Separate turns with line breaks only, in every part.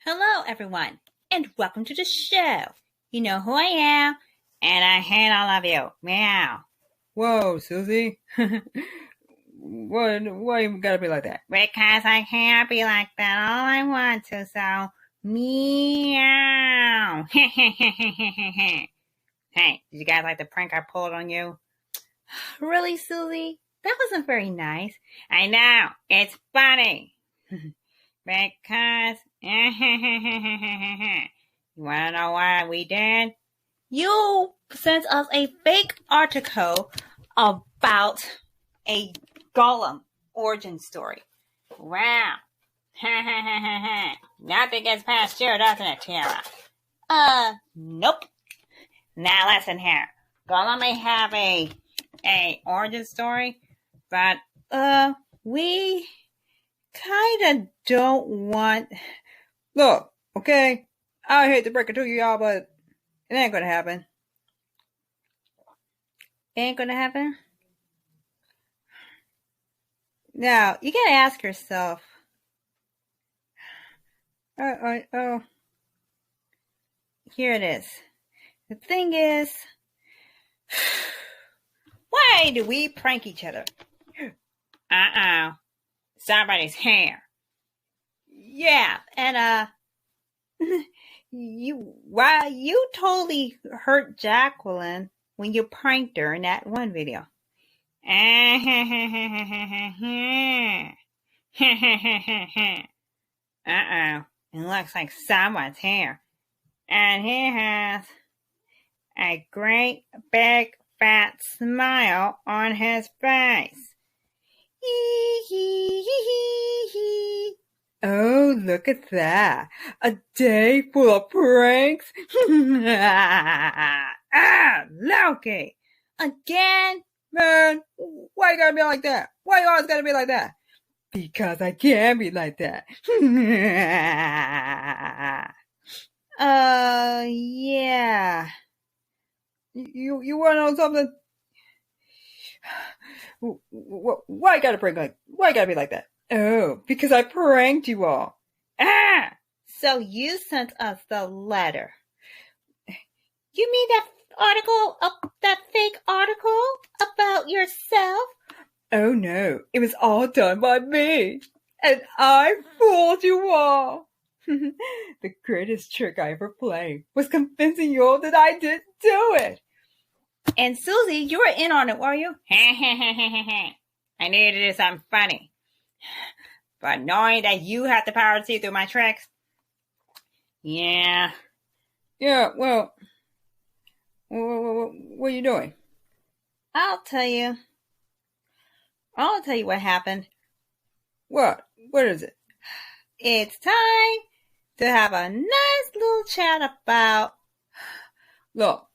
Hello, everyone, and welcome to the show. You know who I am, and I hate all of you. Meow.
Whoa, Susie. Why you gotta be like that?
Because I can't be like that all I want to, so meow. Hey, did you guys like the prank I pulled on you? Really, Susie? That wasn't very nice. I know, it's funny. Because, you want to know what we did? You sent us a fake article about a Gollum origin story. Wow. Nothing gets past you, doesn't it, Tierra? Nope. Now listen here. Gollum may have a origin story, but, we kinda don't want...
Look, okay? I hate to break it to you, y'all, but it ain't gonna happen.
Ain't gonna happen? Now, you gotta ask yourself... Here it is. The thing is... Why do we prank each other? Somebody's hair. Yeah, and you totally hurt Jacqueline when you pranked her in that one video. It looks like someone's hair. And he has a great big fat smile on his face.
Oh, look at that. A day full of pranks?
Loki! Again?
Man, why you gotta be like that? Why you always gotta be like that? Because I can be like that.
Yeah.
You wanna know something? Why you gotta be like that? Oh, because I pranked you all.
So you sent us the letter. You mean that article, that fake article about yourself?
Oh no, it was all done by me. And I fooled you all. The greatest trick I ever played was convincing you all that I didn't do it.
And Susie, you were in on it, were you? I knew to do something funny. But knowing that you have the power to see through my tricks, yeah.
Yeah, well, what are you doing?
I'll tell you what happened.
What? What is it?
It's time to have a nice little chat about...
Look,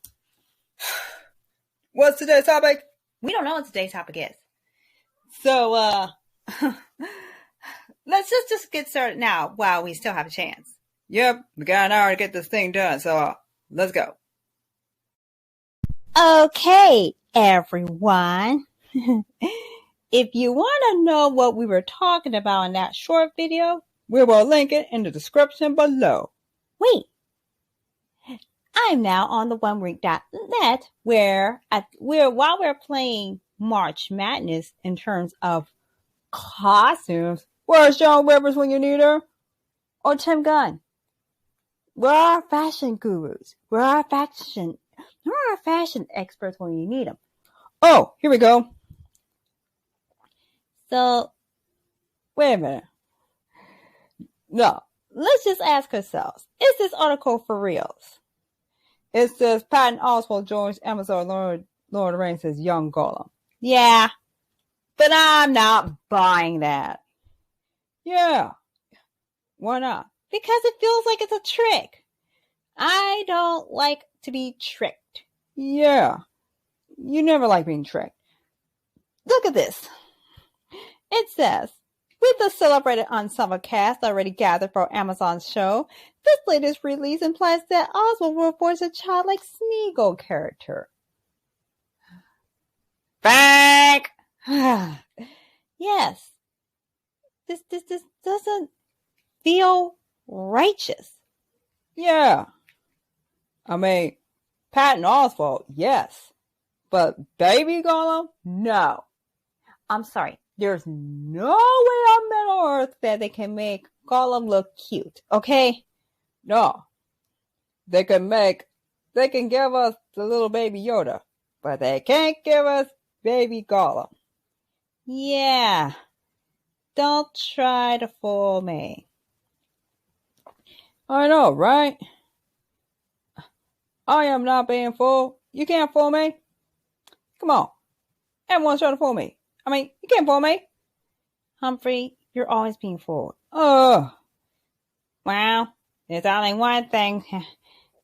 what's today's topic?
We don't know what today's topic is.
So,
let's just get started now while we still have a chance.
Yep, we got an hour to get this thing done, so let's go.
Okay, everyone. If you want to know what we were talking about in that short video,
we will link it in the description below.
Wait. I'm now on the oneweek.net where while we're playing March Madness in terms of costumes,
where's Joan Rivers when you need her?
Or Tim Gunn? We're our fashion gurus. We're our fashion experts when you need them.
Oh, here we go.
So,
wait a minute.
No, let's just ask ourselves, is this article for reals?
It says Patton Oswalt joins Amazon Lord of the Rings as young Gollum.
Yeah, but I'm not buying that.
Yeah. Why not?
Because it feels like it's a trick. I don't like to be tricked.
Yeah. You never like being tricked.
Look at this. It says, with the celebrated ensemble cast already gathered for Amazon's show, this latest release implies that Oswald will voice a childlike Smeagol character.
Fake!
Yes, this doesn't feel righteous.
Yeah. I mean, Patton Oswalt, yes. But Baby Gollum, no. I'm sorry. There's no way on Middle Earth that they can make Gollum look cute, okay? No. They can give us the little baby Yoda, but they can't give us baby Gollum.
Yeah. Don't try to fool me.
I know, right? I am not being fooled. You can't fool me. Come on. Everyone's trying to fool me. I mean, you can't fool me.
Humphrey, you're always being fooled.
Oh.
Well, there's only one thing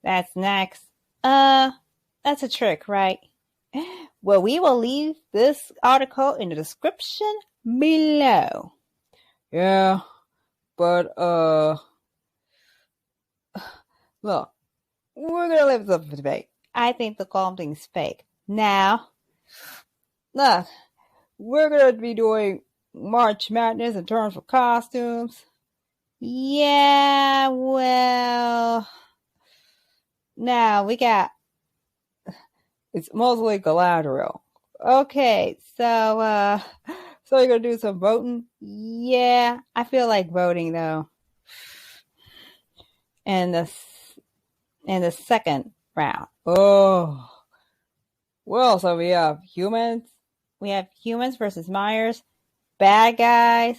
that's next. That's a trick, right? Well, we will leave this article in the description below.
Yeah, but, look, we're gonna leave this up for debate.
I think the Gollum thing is fake. Now,
look, we're gonna be doing March Madness in terms of costumes.
Yeah, well, now we got...
It's mostly Galadriel.
Okay, so
you're gonna do some voting?
Yeah, I feel like voting though. In the second round.
Oh. Well, so we have humans.
We have humans versus Myers. Bad guys.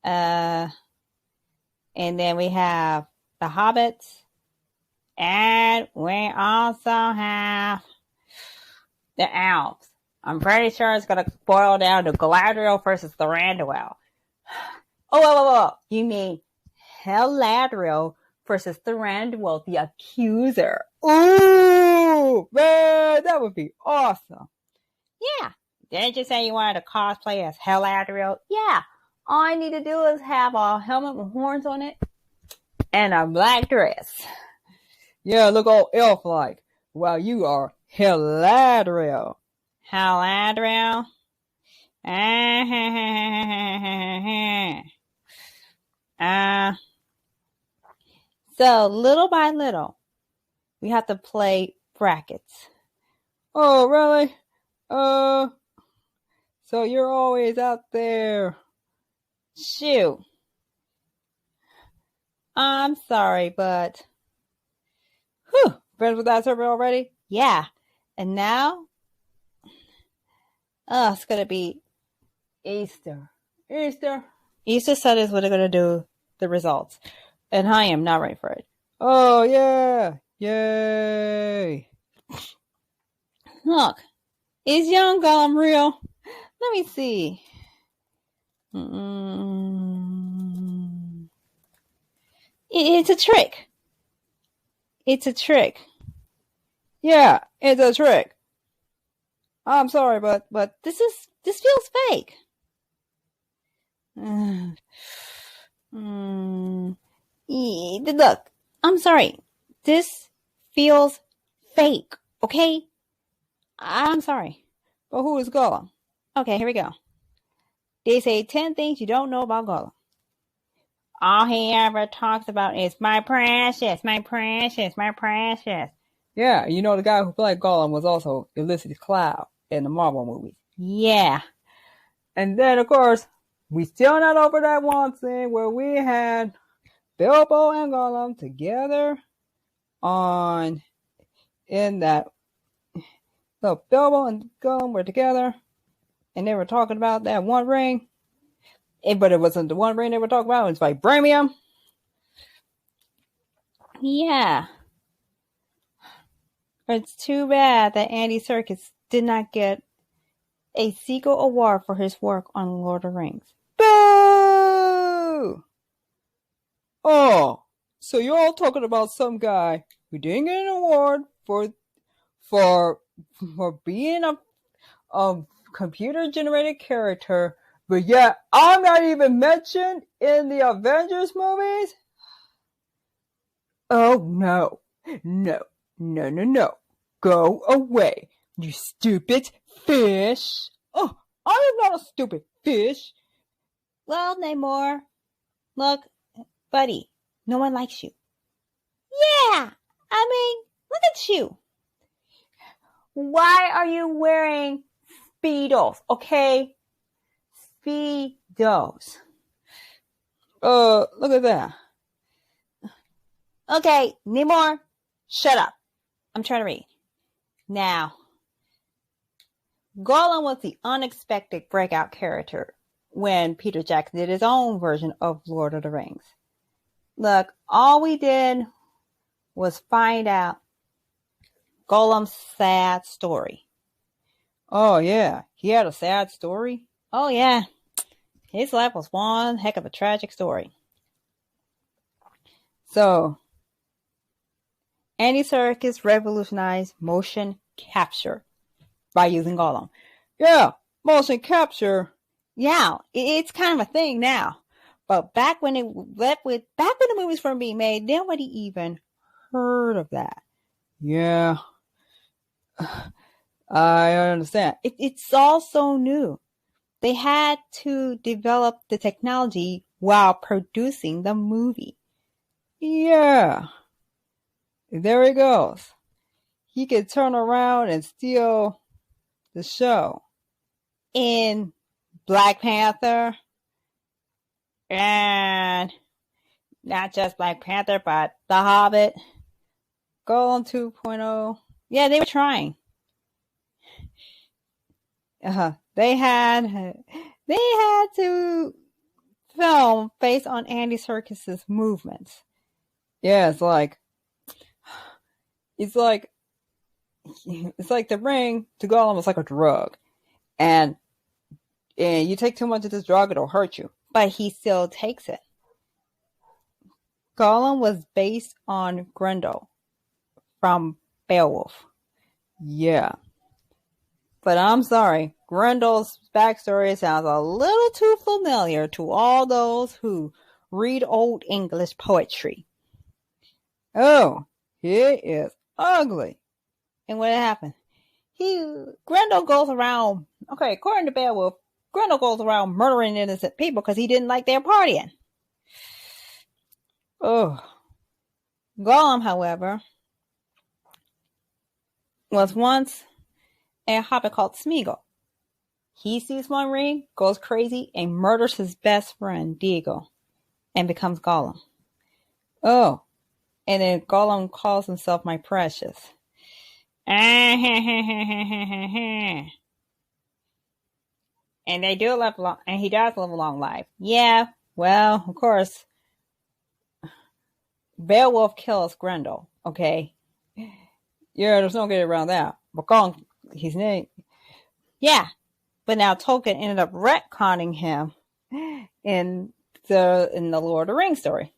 And then we have the hobbits. And we also have the elves. I'm pretty sure it's going to boil down to Galadriel versus Thranduil. Oh, you mean Galadriel versus Thranduil, the accuser.
Ooh, man, that would be awesome.
Yeah. Didn't you say you wanted to cosplay as Galadriel? Yeah. All I need to do is have a helmet with horns on it and a black dress.
Yeah, look all elf-like. While you are Galadriel.
Galadriel? So little by little, we have to play brackets.
Oh, really? So you're always out there.
Shoot. I'm sorry, but...
Whew, friends with that server already?
Yeah. And now... it's gonna be
Easter.
Easter Sunday is what they're gonna do the results. And I am not ready for it.
Oh, yeah. Yay.
Look. Is young Gollum real? Let me see. It's a trick. It's a trick.
Yeah, it's a trick. I'm sorry, but
this feels fake. Look, I'm sorry. This feels fake, okay? I'm sorry.
But who is Gollum?
Okay, here we go. They say 10 things you don't know about Gollum. All he ever talks about is my precious, my precious, my precious.
Yeah, you know the guy who played Gollum was also Ulysses Cloud in the Marvel movies.
Yeah.
And then, of course, we still not over that one scene where we had Bilbo and Gollum together So Bilbo and Gollum were together, and they were talking about that one ring. But it wasn't the one ring they were talking about. It was vibranium.
Yeah. It's too bad that Andy Serkis did not get a Seagull Award for his work on Lord of the Rings.
Boo! Oh, so you're all talking about some guy who didn't get an award for being a computer-generated character, but yet I'm not even mentioned in the Avengers movies? Oh, no. No. Go away, you stupid fish. I am not a stupid fish.
Well, Namor, look, buddy, no one likes you. Yeah, I mean, look at you. Why are you wearing Speedos, okay? Speedos.
Look at that.
Okay, Namor, shut up. I'm trying to read. Now, Gollum was the unexpected breakout character when Peter Jackson did his own version of Lord of the Rings. Look, all we did was find out Gollum's sad story.
Oh, yeah. He had a sad story?
Oh, yeah. His life was one heck of a tragic story.
So, Andy Serkis revolutionized motion capture by using Gollum. Yeah, motion capture.
Yeah, it's kind of a thing now. But back when the movies were being made, nobody even heard of that.
Yeah, I understand.
It's all so new. They had to develop the technology while producing the movie.
Yeah. There he goes. He could turn around and steal the show.
In Black Panther, and not just Black Panther, but The Hobbit,
Gollum 2.0.
Yeah, they were trying.
They had to film based on Andy Serkis's movements. Yeah, it's like the ring to Gollum is like a drug. And you take too much of this drug, it'll hurt you.
But he still takes it.
Gollum was based on Grendel from Beowulf. Yeah. But I'm sorry, Grendel's backstory sounds a little too familiar to all those who read Old English poetry. Oh, he is ugly.
And what happened? Grendel goes around, according to Beowulf, Grendel goes around murdering innocent people because he didn't like their partying.
Oh.
Gollum, however, was once a hobbit called Smeagol. He sees one ring, goes crazy, and murders his best friend, Diego, and becomes Gollum.
Oh.
And then Gollum calls himself my precious. And they do live long, and he does live a long life. Yeah, well, of course, Beowulf kills Grendel, okay?
Yeah, there's no getting around that. But Gollum, his name.
Yeah, but now Tolkien ended up retconning him in the Lord of the Rings story.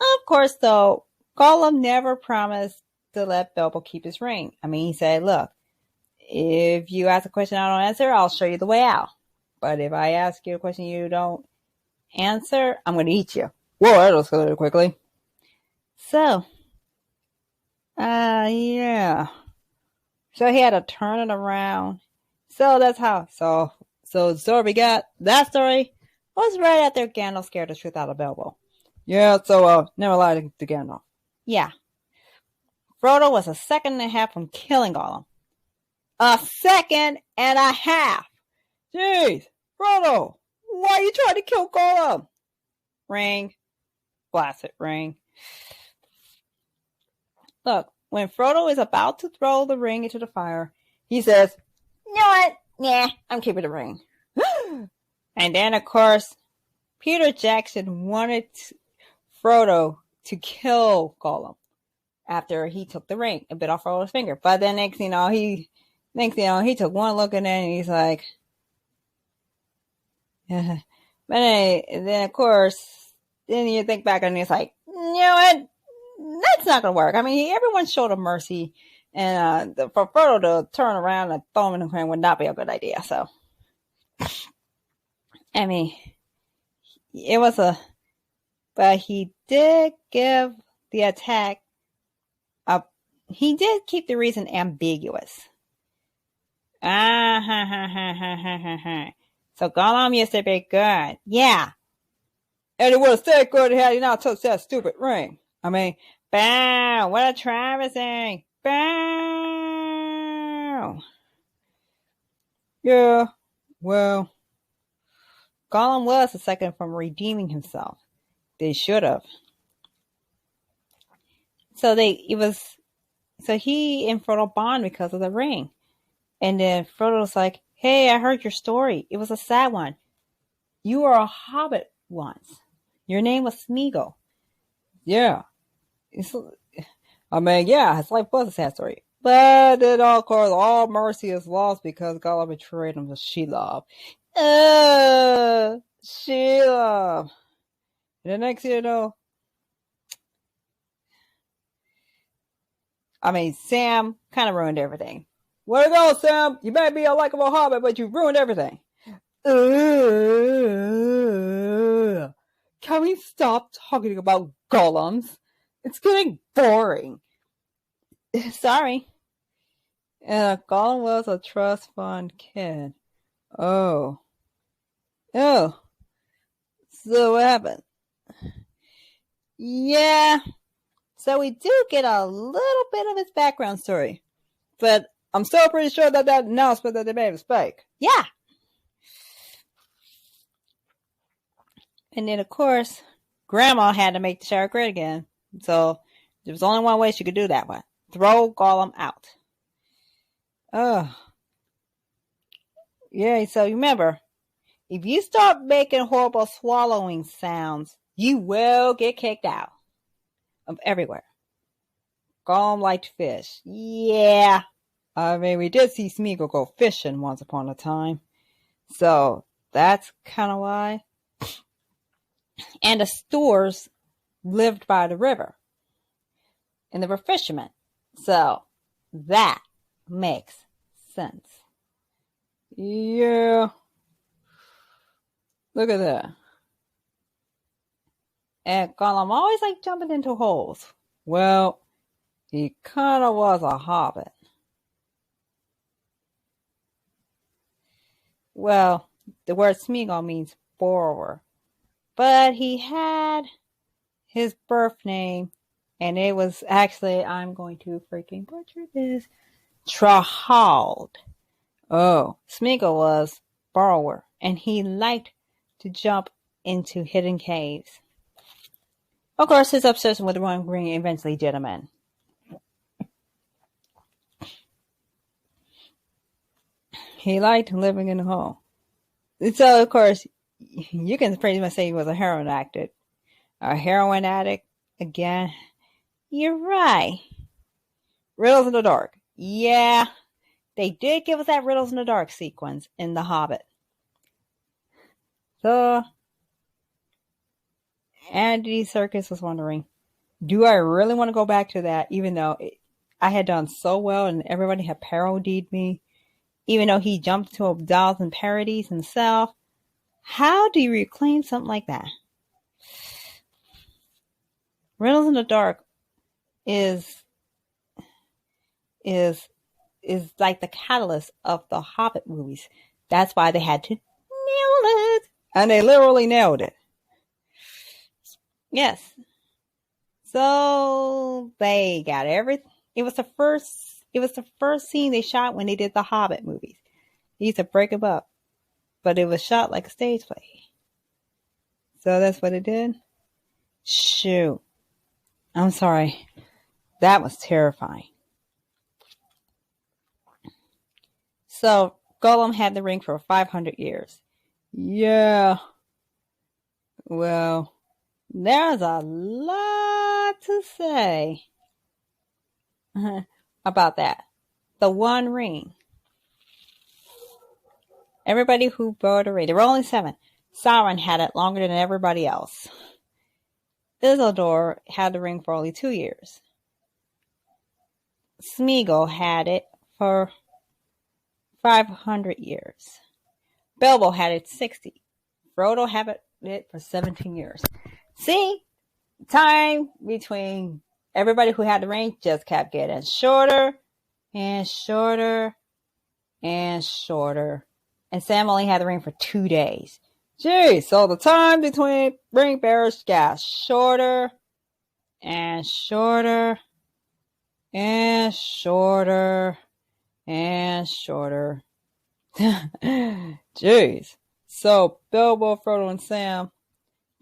Of course, though, Gollum never promised to let Bilbo keep his ring. I mean, he said, look, if you ask a question I don't answer, I'll show you the way out. But if I ask you a question you don't answer, I'm going to eat you.
Whoa, that escalated quickly.
So,
yeah.
So he had to turn it around. So that's how. So the story we got, that story was right after Gandalf scared the truth out of Bilbo.
Yeah, so, never lied to Gandalf.
Yeah. Frodo was a second and a half from killing Gollum. A second and a half!
Jeez! Frodo! Why are you trying to kill Gollum?
Ring. Blast it, ring. Look, when Frodo is about to throw the ring into the fire, he says, you know what? Yeah, I'm keeping the ring. And then, of course, Peter Jackson wanted Frodo to kill Gollum after he took the ring and bit off Frodo's finger. But then next thing you know, he took one look at it and he's like, yeah. But then of course, then you think back and it's like, you know what? That's not going to work. I mean, everyone showed him mercy, and for Frodo to turn around and throw him in the ring would not be a good idea. So, I mean, but he did give the attack he did keep the reason ambiguous. Ah, ha, ha, ha, ha, ha, ha, ha. So Gollum used to be good. Yeah.
And it would have stayed good had he not touched that stupid ring. I mean,
Bow! What a travesty! Bow!
yeah, well,
Gollum was a second from redeeming himself.
they should have.
So he and Frodo bond because of the ring. And then Frodo was like, hey, I heard your story. It was a sad one. You were a hobbit once. Your name was Smeagol.
Yeah. His life was a sad story. But then, of course, all mercy is lost because Gollum betrayed him to Shelob. Shelob. And the next year, though, Sam kind of ruined everything. Way to go, Sam! You may be a likable hobbit, but you ruined everything. Can we stop talking about golems? It's getting boring.
Sorry.
Gollum was a trust fund kid. Oh.
So what happened? Yeah. So we do get a little bit of his background story.
But I'm still pretty sure that announcement that they made was fake.
Yeah. And then, of course, Grandma had to make the shower great again. So there was only one way she could do that one. Throw Gollum out. Yeah, so remember, if you start making horrible swallowing sounds, you will get kicked out of everywhere.
Gollum liked fish.
Yeah.
We did see Smeagol go fishing once upon a time. So that's kind of why.
And the Stores lived by the river. And they were fishermen. So that makes sense.
Yeah. Look at that.
And Gollum always liked jumping into holes.
Well, he kind of was a hobbit.
Well, the word Smeagol means borrower. But he had his birth name, and it was actually, I'm going to freaking butcher this, Trahald.
Oh.
Smeagol was borrower, and he liked to jump into hidden caves. Of course, his obsession with the One Ring eventually did him in.
He liked living in a hole.
So, of course, you can pretty much say he was a heroin addict. A heroin addict, again. You're right. Riddles in the Dark. Yeah, they did give us that Riddles in the Dark sequence in The Hobbit. So, Andy Serkis was wondering, do I really want to go back to that, even though I had done so well and everybody had parodied me, even though he jumped to 1,000 parodies himself? How do you reclaim something like that? Riddles in the Dark is like the catalyst of the Hobbit movies. That's why they had to nail it.
And they literally nailed it.
Yes. So they got everything. It was the first scene they shot when they did the Hobbit movies. They used to break them up. But it was shot like a stage play. So that's what it did? Shoot. I'm sorry. That was terrifying. So Gollum had the ring for 500 years.
Yeah. Well,
there's a lot to say about that. The One Ring. Everybody who bore the ring. There were only 7. Sauron had it longer than everybody else. Isildur had the ring for only 2 years. Smeagol had it for 500 years. Bilbo had it 60. Frodo had it for 17 years. See? Time between everybody who had the ring just kept getting shorter and shorter and shorter. And Sam only had the ring for 2 days. Gee, so the time between ring bearers got shorter and shorter and shorter and shorter. Jeez. So Bilbo, Frodo, and Sam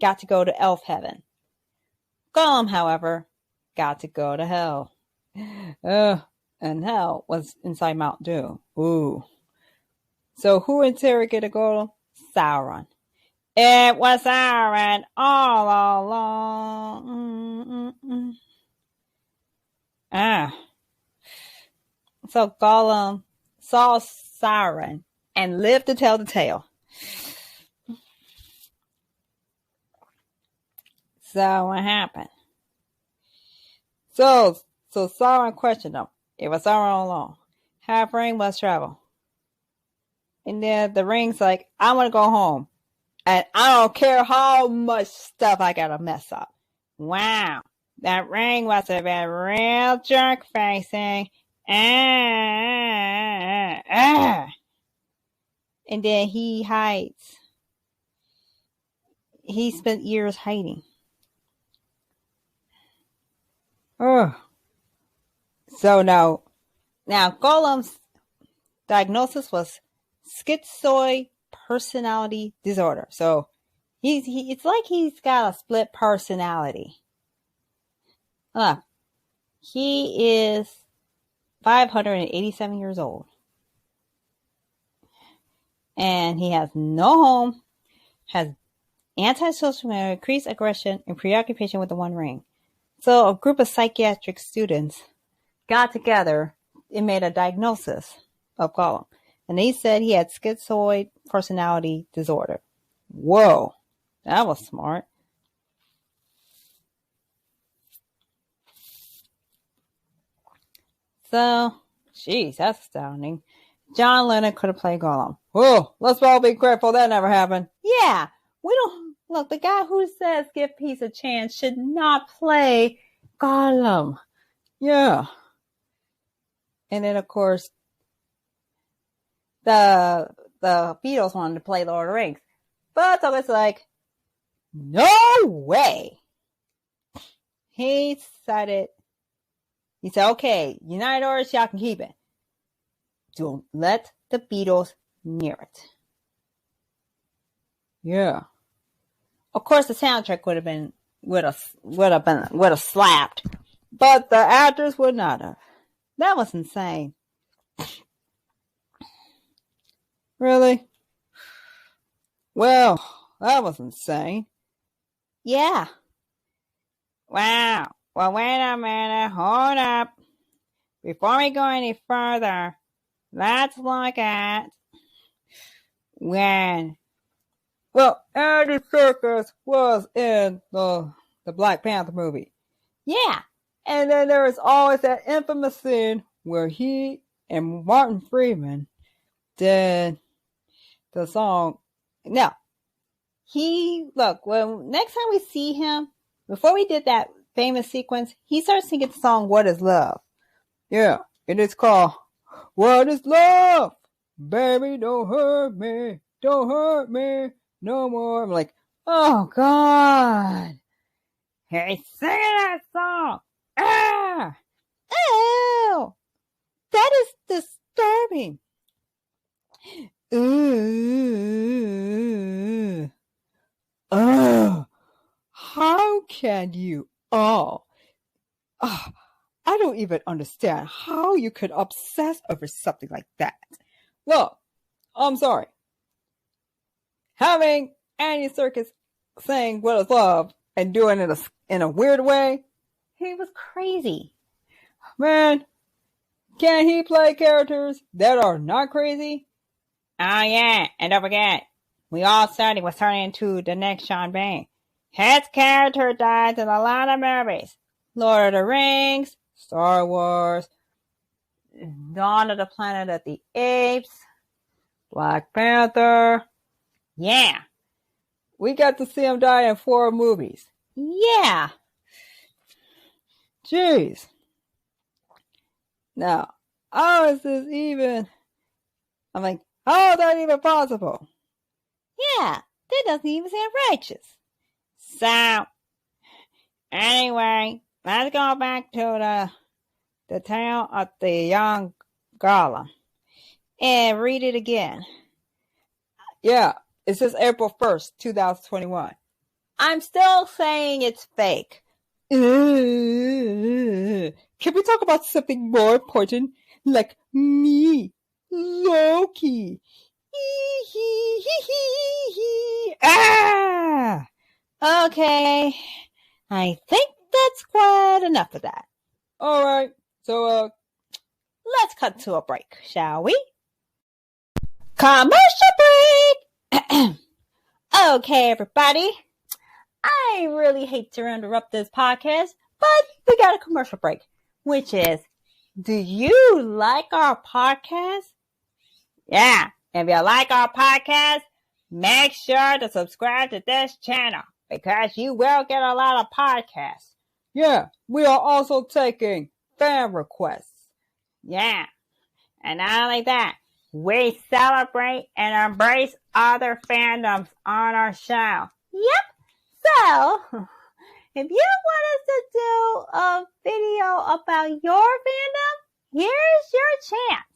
got to go to elf heaven. Gollum, however, got to go to hell. And hell was inside Mount Doom. Ooh. So who interrogated Gollum? Sauron. It was Sauron all along. So Gollum saw Sauron and lived to tell the tale. So what happened? So Sauron questioned him. It was Sauron all along. Half ring must travel. And then the ring's like, I want to go home. And I don't care how much stuff I gotta mess up. Wow. That ring must have been real jerk facing. And then he hides. He spent years hiding. So now Gollum's diagnosis was schizoid personality disorder. So it's like he's got a split personality. He is 587 years old. And he has no home, has antisocial behavior, increased aggression, and preoccupation with the One Ring. So a group of psychiatric students got together and made a diagnosis of Gollum. And they said he had schizoid personality disorder. Whoa, that was smart. So, geez, that's astounding. John Lennon could have played Gollum. Whoa, let's all be grateful that never happened. Yeah, we don't... Look, the guy who says give peace a chance should not play Gollum. Yeah. And then, of course, the Beatles wanted to play Lord of the Rings. But so it's like, no way. He said, okay, United Artists, y'all can keep it. Don't let the Beatles near it. Yeah. Of course, the soundtrack would have slapped, but the actors would not have. That was insane. Really? Well, that was insane. Yeah. Wow. Well, wait a minute. Hold up. Before we go any further, let's look at when... Well, Andy Serkis was in the Black Panther movie. Yeah. And then there was always that infamous scene where he and Martin Freeman did the song. Now, next time we see him, before we did that famous sequence, he started singing the song, What is Love? Yeah. And it's called, What is Love? Baby, don't hurt me. Don't hurt me. No more. I'm like, oh God. He's singing that song. Ah! Ew! That is disturbing. Ooh. Oh. How can you all? Oh, I don't even understand how you could obsess over something like that. Look, I'm sorry. Having Andy Serkis saying what is love and doing it in a weird way, he was crazy. Man, can he play characters that are not crazy? Oh yeah, and don't forget, we all said he was turning into the next Sean Bean. His character died in a lot of movies. Lord of the Rings, Star Wars, Dawn of the Planet of the Apes, Black Panther. Yeah. We got to see him die in 4 movies. Yeah. Jeez. Now, how is this even
I'm like, how is that even possible?
Yeah, that doesn't even sound righteous. So, anyway, let's go back to the tale of the young Gollum and read it again.
Yeah, it says April 1st, 2021.
I'm still saying it's fake.
Can we talk about something more important? Like me, Loki.
Ah! Okay, I think that's quite enough of that.
Alright, so
let's cut to a break, shall we? Commercial break! Okay, everybody. I really hate to interrupt this podcast, but we got a commercial break, which is, do you like our podcast? Yeah, if you like our podcast, make sure to subscribe to this channel because you will get a lot of podcasts.
Yeah, we are also taking fan requests.
Yeah, and not only that, we celebrate and embrace other fandoms on our show. Yep. So, if you want us to do a video about your fandom, here's your chance.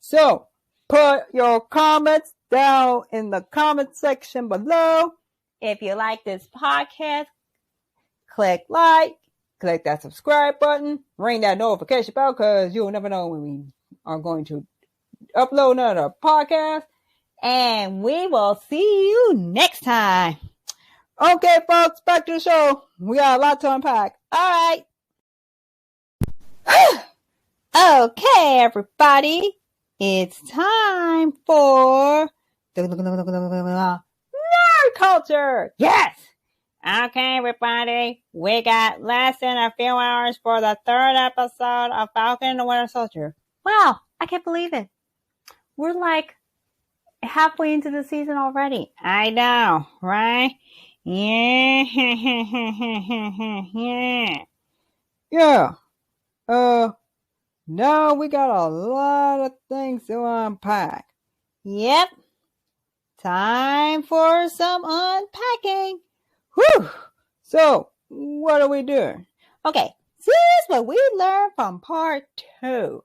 So, put your comments down in the comment section below.
If you like this podcast, click
that subscribe button, ring that notification bell because you'll never know when we are going to upload another podcast.
And we will see you next time.
Okay, folks, back to the show. We got a lot to unpack.
All right. Okay, everybody. It's time for nerd culture. Yes. Okay, everybody. We got less than a few hours for the third episode of Falcon and the Winter Soldier. Wow, I can't believe it. We're like halfway into the season already. I know, right? Yeah.
Yeah. Now we got a lot of things to unpack.
Yep. Time for some unpacking.
Whew. So, what are we doing?
Okay, this is what we learned from part 2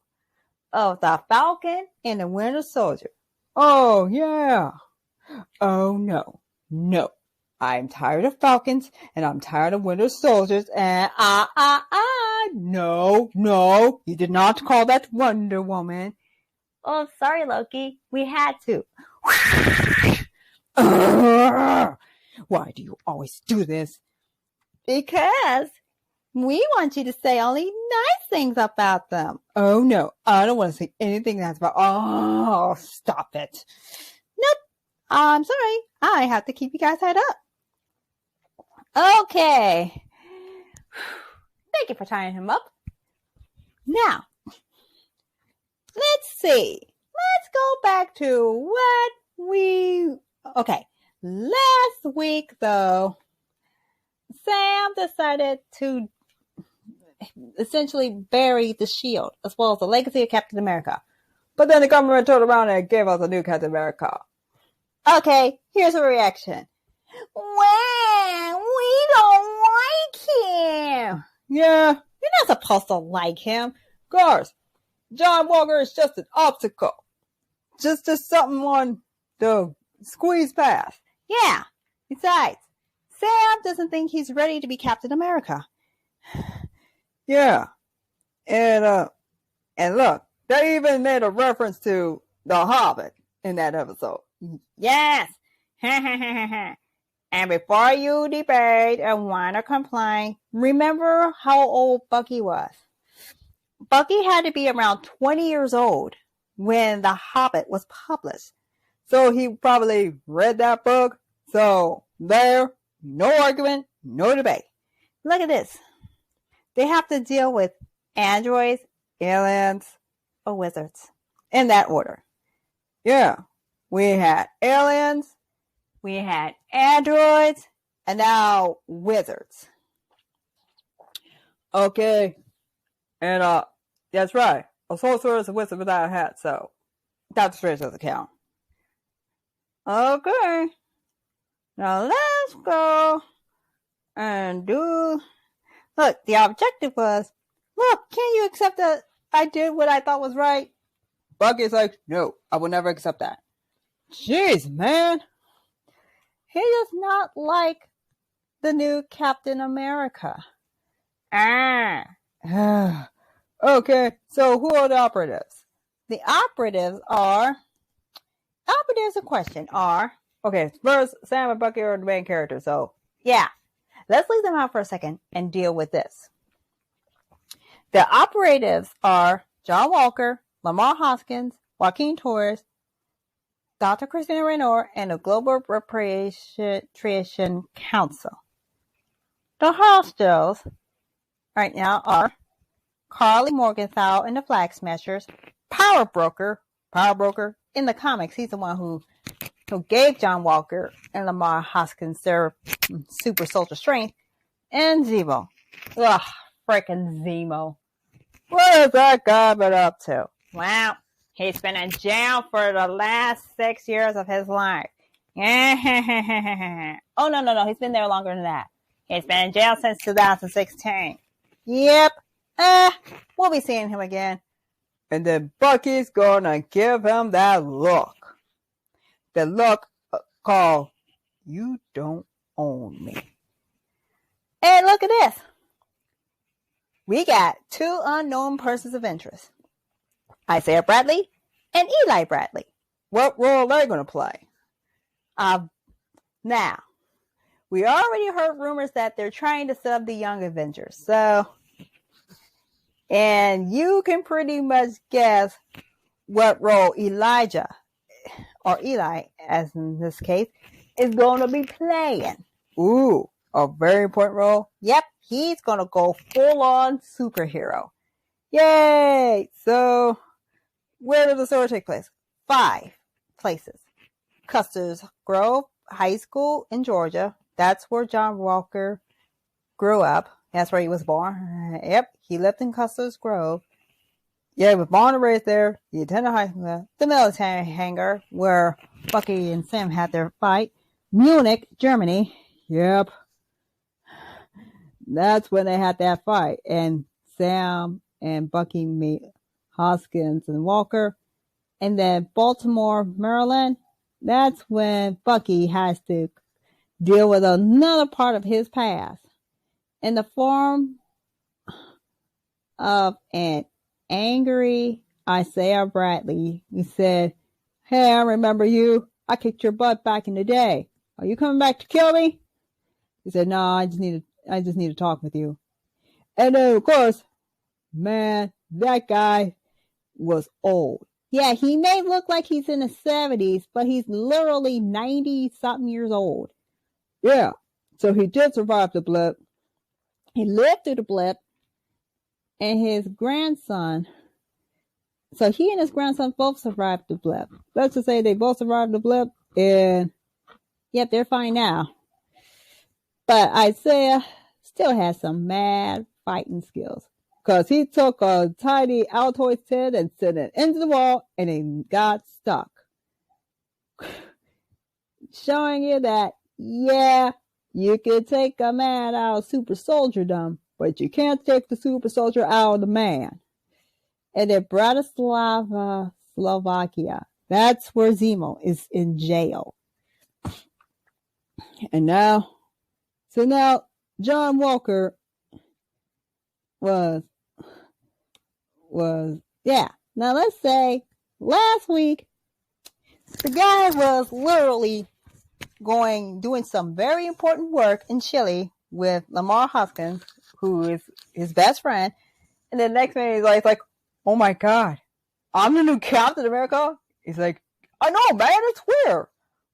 of the Falcon and the Winter Soldier.
Oh, yeah. Oh, no. I'm tired of Falcons, and I'm tired of Winter Soldiers, and no, you did not call that Wonder Woman.
Oh, sorry, Loki. We had to.
Why do you always do this?
Because we want you to say only nice things about them.
Oh, no, I don't want to say anything that's about... Oh, stop it.
Nope. I'm sorry. I have to keep you guys tied up. Okay. Thank you for tying him up. Now, let's see. Let's go back to what we... Okay. Last week, though, Sam decided to essentially bury the shield as well as the legacy of Captain America.
But then the government turned around and gave us a new Captain America.
Okay, here's a reaction. Well, we don't like him.
Yeah.
You're not supposed to like him.
Guys, John Walker is just an obstacle. Just something on the squeeze path.
Yeah. Besides, Sam doesn't think he's ready to be Captain America.
Yeah. And look, they even made a reference to The Hobbit in that episode.
Yes. And before you debate and want to complain, remember how old Bucky was. Bucky had to be around 20 years old when The Hobbit was published.
So he probably read that book. So there, no argument, no debate.
Look at this. They have to deal with androids, aliens, or wizards. In that order.
Yeah. We had aliens,
we had androids, and now wizards.
Okay. And that's right. A sorcerer is a wizard without a hat, so Dr. Strange doesn't count. Okay. Now let's go and do... Look, the objective was, look, can you accept that I did what I thought was right? Bucky's like, no, I will never accept that. Jeez, man. He does not like the new Captain America. Okay, so who are the operatives? The operatives in question are, okay, first, Sam and Bucky are the main characters, so yeah. Let's leave them out for a second and deal with this. The operatives are John Walker, Lamar Hoskins, Joaquin Torres, Dr. Christina Reynour, and the Global Repatriation Council. The hostiles right now are Carly Morgenthau and the Flag Smashers, Power Broker in the comics. He's the one who gave John Walker and Lamar Hoskins their super soldier strength, and Zemo. Ugh, freaking Zemo. What has that guy been up to?
Well, he's been in jail for the last 6 years of his life.
Oh, no. He's been there longer than that.
He's been in jail since 2016.
Yep. We'll be seeing him again. And then Bucky's gonna give him that look. The look called, you don't own me. And look at this. We got two unknown persons of interest. Isaiah Bradley and Eli Bradley. What role are they going to play? Now, we already heard rumors that they're trying to set up the Young Avengers. So, and you can pretty much guess what role Elijah, or Eli, as in this case, is going to be playing. Ooh, a very important role. Yep, he's going to go full-on superhero. Yay! So, where did the story take place? 5 places. Custer's Grove High School in Georgia. That's where John Walker grew up. That's where he was born. Yep, he lived in Custer's Grove. Yeah, he was born and raised there. He attended high school. The military hangar where Bucky and Sam had their fight. Munich, Germany. Yep. That's when they had that fight. And Sam and Bucky meet Hoskins and Walker. And then Baltimore, Maryland. That's when Bucky has to deal with another part of his past in the form of an angry Isaiah Bradley. He said, hey, I remember you. I kicked your butt back in the day. Are you coming back to kill me? He said, no, I just need to talk with you. And then, of course, man, that guy was old. Yeah, he may look like he's in his 70s, but he's literally 90-something years old. Yeah, so he did survive the blip. He lived through the blip. And his grandson, so he and his grandson both survived the blip. Let's just say they both survived the blip, and yep, they're fine now. But Isaiah still has some mad fighting skills. Because he took a tiny Altoids tin and sent it into the wall, and it got stuck. Showing you that, yeah, you can take a man out of super soldierdom, but you can't take the super soldier out of the man. And in Bratislava, Slovakia, that's where Zemo is in jail. And now John Walker was, now let's say last week, the guy was literally doing some very important work in Chile with Lamar Hoskins, who is his best friend. And the next minute he's like, oh my God, I'm the new Captain America? He's like, I know, man, it's weird.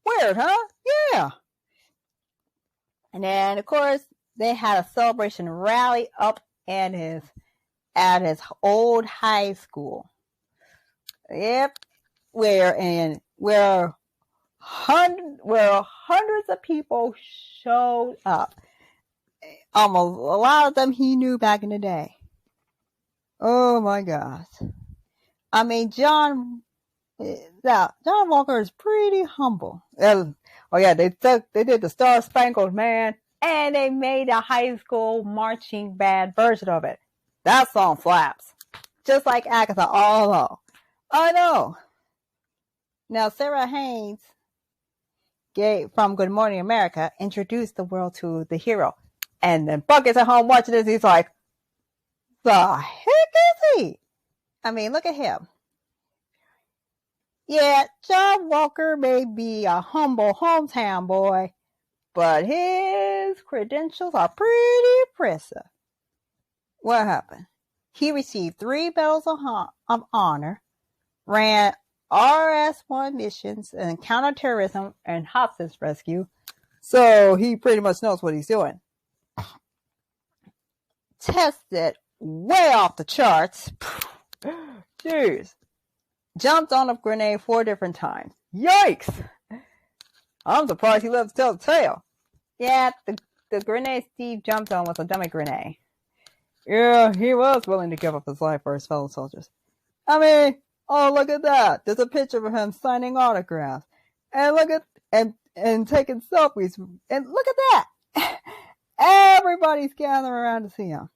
Weird, huh? Yeah. And then, of course, they had a celebration rally up at his old high school. Yep. Where hundreds of people showed up. Almost a lot of them he knew back in the day. Oh my gosh. I mean, John Now, John Walker is pretty humble. Oh yeah, they did the Star Spangled Man, and they made a high school marching band version of it. That song slaps. Just like Agatha all along. I know. Now, Sarah Haynes from Good Morning America introduced the world to the hero. And then Bucket's at home watching this. He's like, the heck is he? I mean, look at him. Yeah, John Walker may be a humble hometown boy, but his credentials are pretty impressive. What happened? He received 3 medals of honor, ran RS-1 missions and counterterrorism and hostage rescue, so he pretty much knows what he's doing. Tested way off the charts. Jeez. Jumped on a grenade 4 different times. Yikes! I'm surprised he lived to tell the tale. Yeah, the grenade Steve jumped on was a dummy grenade. Yeah, he was willing to give up his life for his fellow soldiers. I mean, oh, look at that. There's a picture of him signing autographs. And look at, and taking selfies. And look at that. Everybody's gathering around to see him.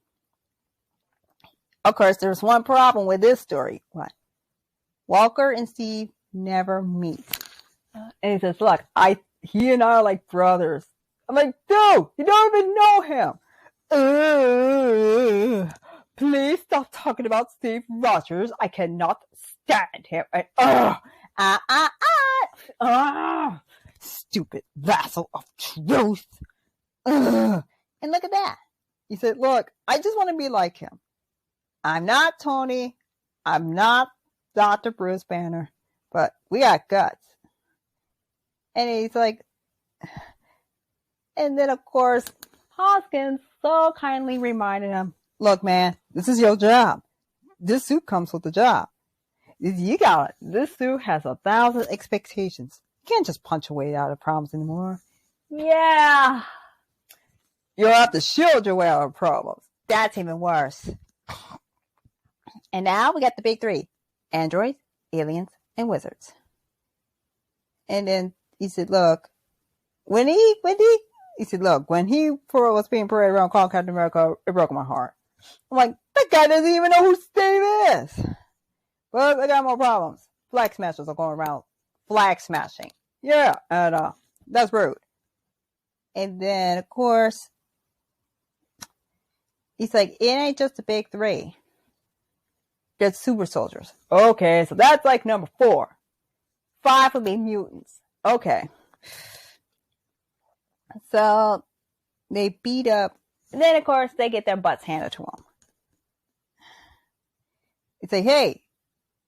Of course, there's one problem with this story. What? Walker and Steve never meet. And he says, look, he and I are like brothers. I'm like, dude, you don't even know him. Please stop talking about Steve Rogers. I cannot stand him. Stupid vassal of truth. And look at that. He said, look, I just want to be like him. I'm not Tony. I'm not Dr. Bruce Banner. But we got guts. And he's like, and then of course, Hoskins so kindly reminded him, look, man, this is your job. This suit comes with the job. You got it. This suit has 1,000 expectations. You can't just punch your way out of problems anymore. Yeah. You'll have to shield your way out of problems. That's even worse. And now we got the big 3. Androids, aliens, and wizards. And then he said, look, when he was being paraded around calling Captain America, it broke my heart. I'm like, that guy doesn't even know who Steve is. But I got more problems. Flag smashers are going around flag smashing. Yeah, and that's rude. And then, of course, he's like, it ain't just the big 3. There's super soldiers. Okay, so that's like number 4. 5 would be mutants. Okay. So they beat up, and then of course they get their butts handed to them. It's like, hey,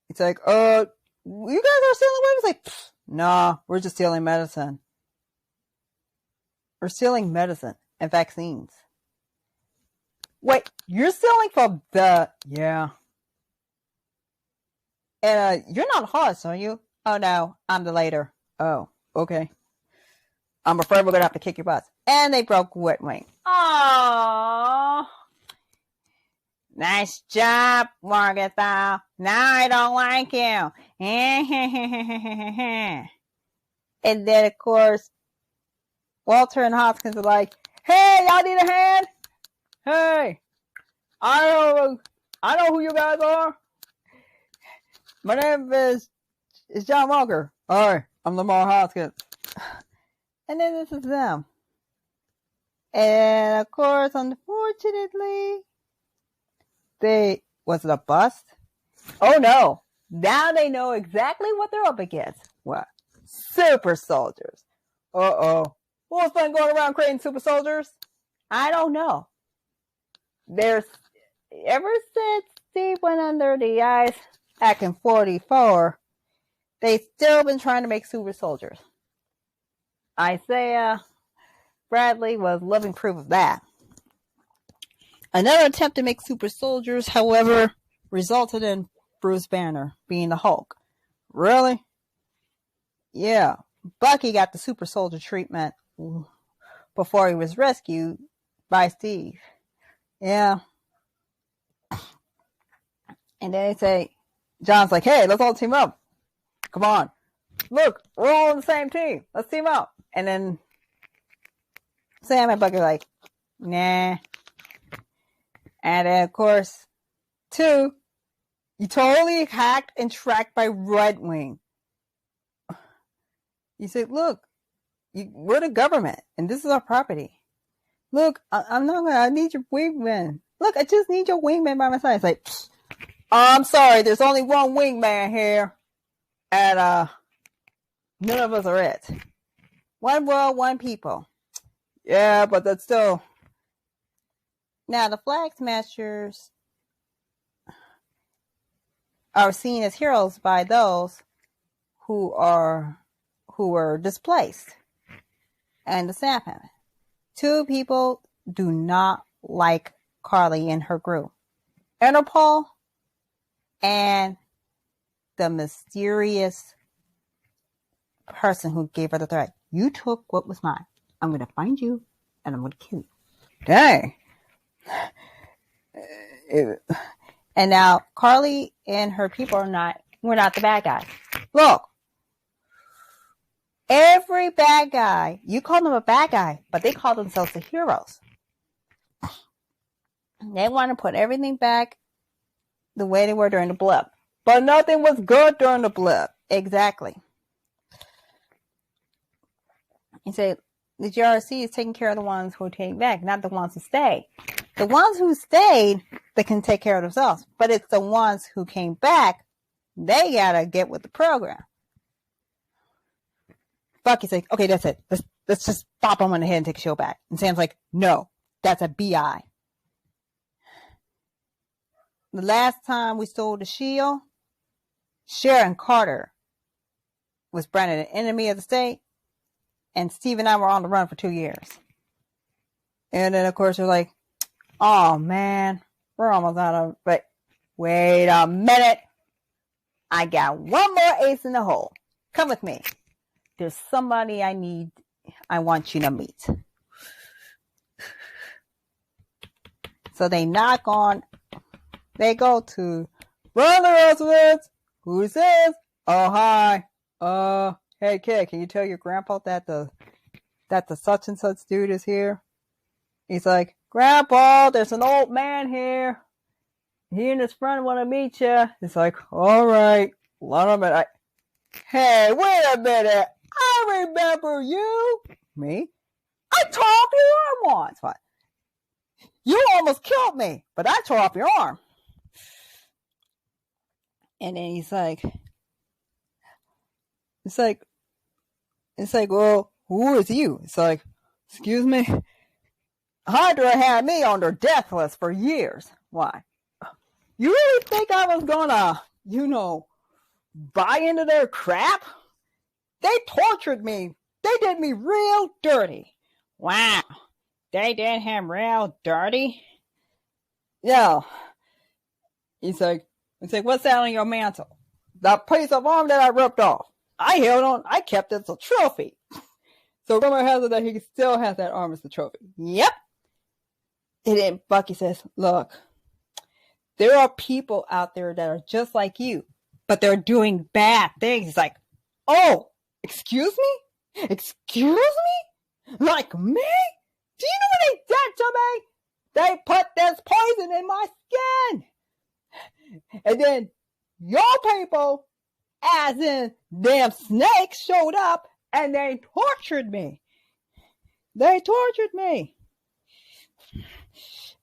it's like, you guys are stealing weapons? Like, nah, we're just stealing medicine. We're stealing medicine and vaccines. Wait, you're stealing from yeah. And you're not Hoss, are you? Oh no, I'm the leader. Oh, okay. I'm afraid we're gonna have to kick your butts. And they broke Witwing. Aww. Nice job, Morgenthau. Now I don't like you. And then, of course, Walter and Hoskins are like, hey, y'all need a hand? Hey, I know who you guys are. My name is John Walker. Hi, I'm Lamar Hoskins. And then this is them. And of course, unfortunately, was it a bust? Oh no. Now they know exactly what they're up against. What? Super soldiers. Uh-oh. Who's been going around creating super soldiers? I don't know. Ever since Steve went under the ice back in 44, they've still been trying to make super soldiers. Isaiah Bradley was living proof of that. Another attempt to make super soldiers, however, resulted in Bruce Banner being the Hulk. Really? Yeah. Bucky got the super soldier treatment before he was rescued by Steve. Yeah. And then they say, John's like, hey, let's all team up. come on. Look, we're all on the same team. Let's team up. And then Sam and Bucky are like, nah. And then, of course, 2, you totally hacked and tracked by Red Wing. You say, look, we're the government, and this is our property. Look, I need your wingman. Look, I just need your wingman by my side. It's like, I'm sorry, there's only one wingman here. And, none of us are it. One world, one people. Yeah, but that's still... Now, the Flag Smashers are seen as heroes by those who were displaced. And the Sap Heaven. 2 people do not like Carly and her group. Interpol and the mysterious person who gave her the threat. You took what was mine. I'm going to find you and I'm going to kill you. Dang. And now Carly and her people we're not the bad guys. Look. Every bad guy, you call them a bad guy, but they call themselves the heroes. They want to put everything back the way they were during the blip. But nothing was good during the blip. Exactly. You say, the GRC is taking care of the ones who came back, not the ones who stayed. The ones who stayed, they can take care of themselves. But it's the ones who came back, they gotta get with the program. Bucky's like, okay, that's it. Let's just pop him on the head and take a shield back. And Sam's like, no, that's a BI. The last time we stole the shield, Sharon Carter was branded an enemy of the state, and Steve and I were on the run for 2 years. And then, of course, they're like, oh, man, we're almost out of... But wait a minute. I got one more ace in the hole. Come with me. There's somebody I want you to meet. So they go to one of the residents. Who's this? Oh, hi. Hey kid, can you tell your grandpa that the such and such dude is here? He's like, Grandpa, there's an old man here. He and his friend want to meet you. He's like, all right, let him in. Hey, wait a minute. I remember you. Me? I tore off your arm once. What? You almost killed me, but I tore off your arm. And then he's like, it's like, well, who is you? It's like, excuse me? Hydra had me on their death list for years. Why? You really think I was gonna, buy into their crap? They tortured me. They did me real dirty.
Wow. They did him real dirty?
Yeah. He's like, what's that on your mantle? That piece of arm that I ripped off. I held on. I kept it as a trophy. So rumor has it that he still has that arm as a trophy. Yep. And then Bucky says, look, there are people out there that are just like you, but they're doing bad things. He's like, oh, excuse me? Excuse me? Like me? Do you know what they did to me? They put this poison in my skin. And then your people, as in damn snakes, showed up and they tortured me. They tortured me.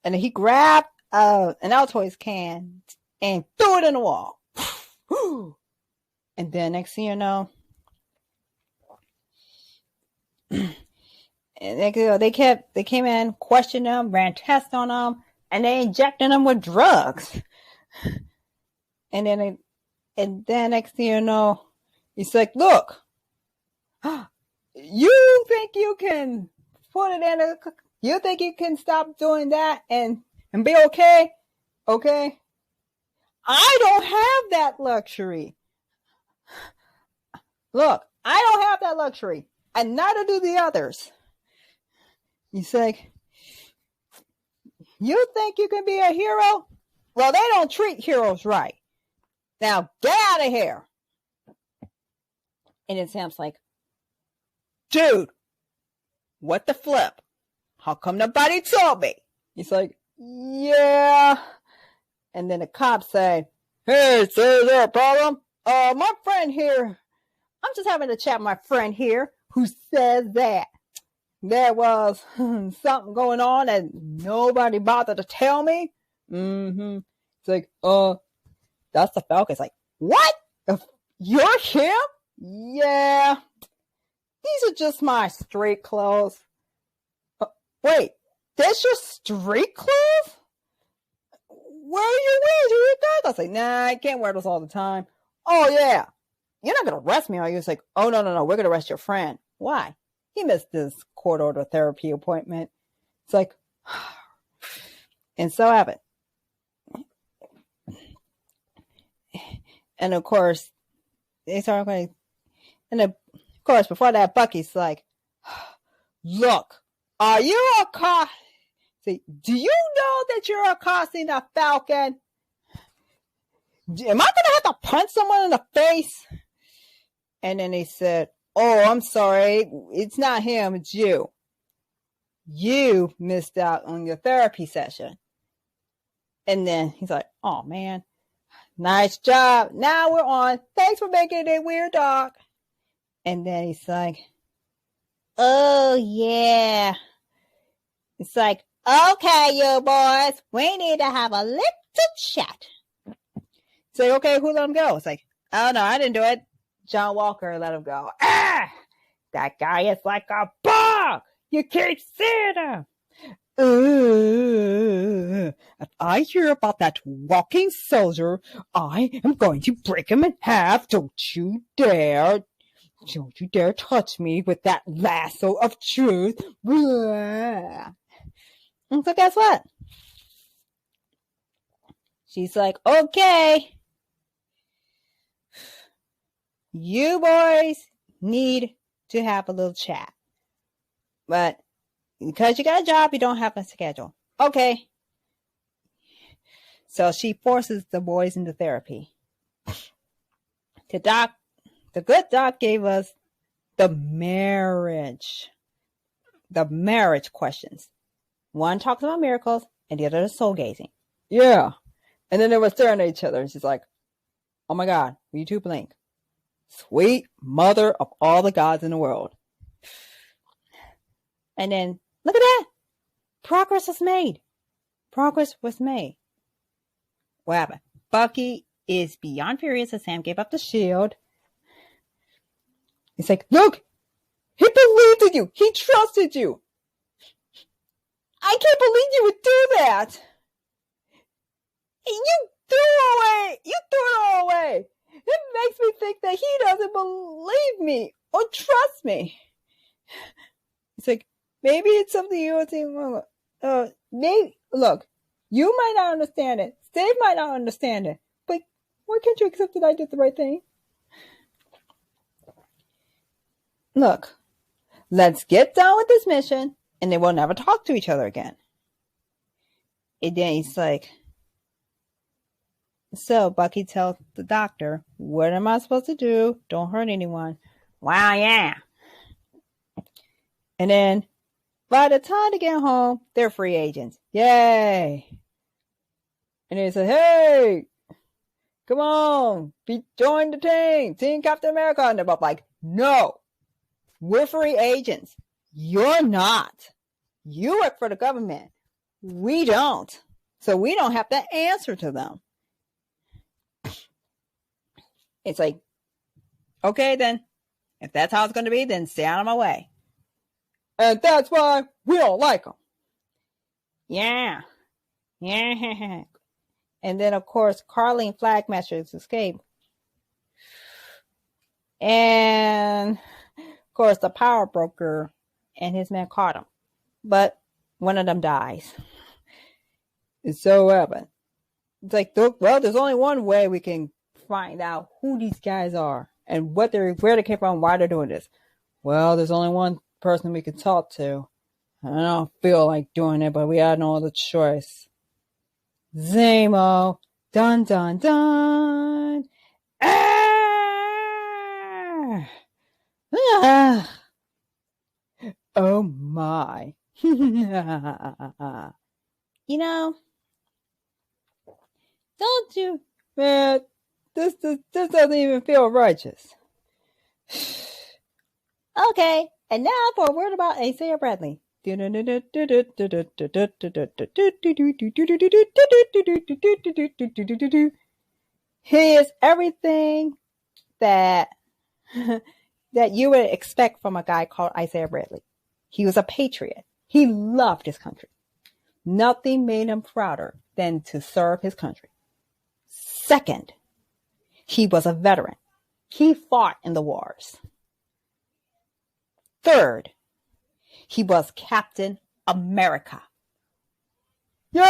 And then he grabbed an Altoids can and threw it in the wall. And then next thing you know, and they came in, questioned them, ran tests on them, and they injected them with drugs. And then next thing you know, he's like, look, you think you can put it in you think you can stop doing that and be okay? Okay? I don't have that luxury. Look, I don't have that luxury. And neither do the others. He's like, you think you can be a hero? Well, they don't treat heroes right. Now, get out of here. And then Sam's like, dude, what the flip? How come nobody told me? He's like, yeah. And then the cops say, hey, sir, is there a problem? My friend here, I'm just having a chat with my friend here who says that there was something going on and nobody bothered to tell me. It's like, that's the Falcon. It's like, what? You're him? Yeah. These are just my street clothes. Wait, that's your street clothes? Where are you wearing your clothes? I was like, nah, I can't wear those all the time. Oh, yeah. You're not going to arrest me, are you? It's like, oh, no. We're going to arrest your friend. Why? He missed his court order therapy appointment. It's like, and so happened. And of course, they started going, and of course, before that, Bucky's like, look, are you a car? See, do you know that you're accosting a Falcon? Am I going to have to punch someone in the face? And then he said, oh, I'm sorry. It's not him. It's you. You missed out on your therapy session. And then he's like, oh, man. Nice job. Now we're on. Thanks for making it weird, Doc. And then he's like, oh, yeah. It's like, okay, you boys, we need to have a little chat. It's like, okay, who let him go? It's like, oh, no, I didn't do it. John Walker let him go. Ah! That guy is like a bug. You can't see him. If I hear about that walking soldier, I am going to break him in half. Don't you dare. Don't you dare touch me with that lasso of truth. And so guess what? She's like, okay. You boys need to have a little chat. But because you got a job, you don't have a schedule. Okay. So she forces the boys into therapy. The good doc gave us the marriage questions. One talks about miracles and the other is soul gazing. Yeah. And then they were staring at each other and she's like, oh my God, will you two blink? Sweet mother of all the gods in the world. And then, look at that. Progress was made. What happened? Bucky is beyond furious that Sam gave up the shield. He's like, look, he believed in you. He trusted you. I can't believe you would do that. And you threw it all away. It makes me think that he doesn't believe me or trust me. It's like, maybe it's something you would think, maybe, look, you might not understand it. Steve might not understand it. But why can't you accept that I did the right thing? Look, let's get done with this mission and then we'll never talk to each other again. And then he's like, so Bucky tells the doctor, what am I supposed to do? Don't hurt anyone. Wow, yeah. And then by the time they get home, they're free agents. Yay. And he said, hey, come on, join the team. Team Captain America. And they're both like, no, we're free agents. You're not. You work for the government. We don't. So we don't have to answer to them. It's like, okay, then. If that's how it's going to be, then stay out of my way. And that's why we don't like them. Yeah. Yeah. And then, of course, Carly and Flag Masters escape. And, of course, the power broker and his men caught him. But one of them dies. It's so happened. It's like, well, there's only one way we can find out who these guys are and where they came from, why they're doing this. Well, there's only one person we can talk to. I don't feel like doing it, but we had no other choice. Zemo. Dun, dun, dun. Ah! Oh my.
You know,
don't you, man, this doesn't even feel righteous.
Okay, and now for a word about Isaiah Bradley. He
is everything that you would expect from a guy called Isaiah Bradley. He was a patriot. He loved his country. Nothing made him prouder than to serve his country. Second, he was a veteran. He fought in the wars. Third, he was Captain America. Yay!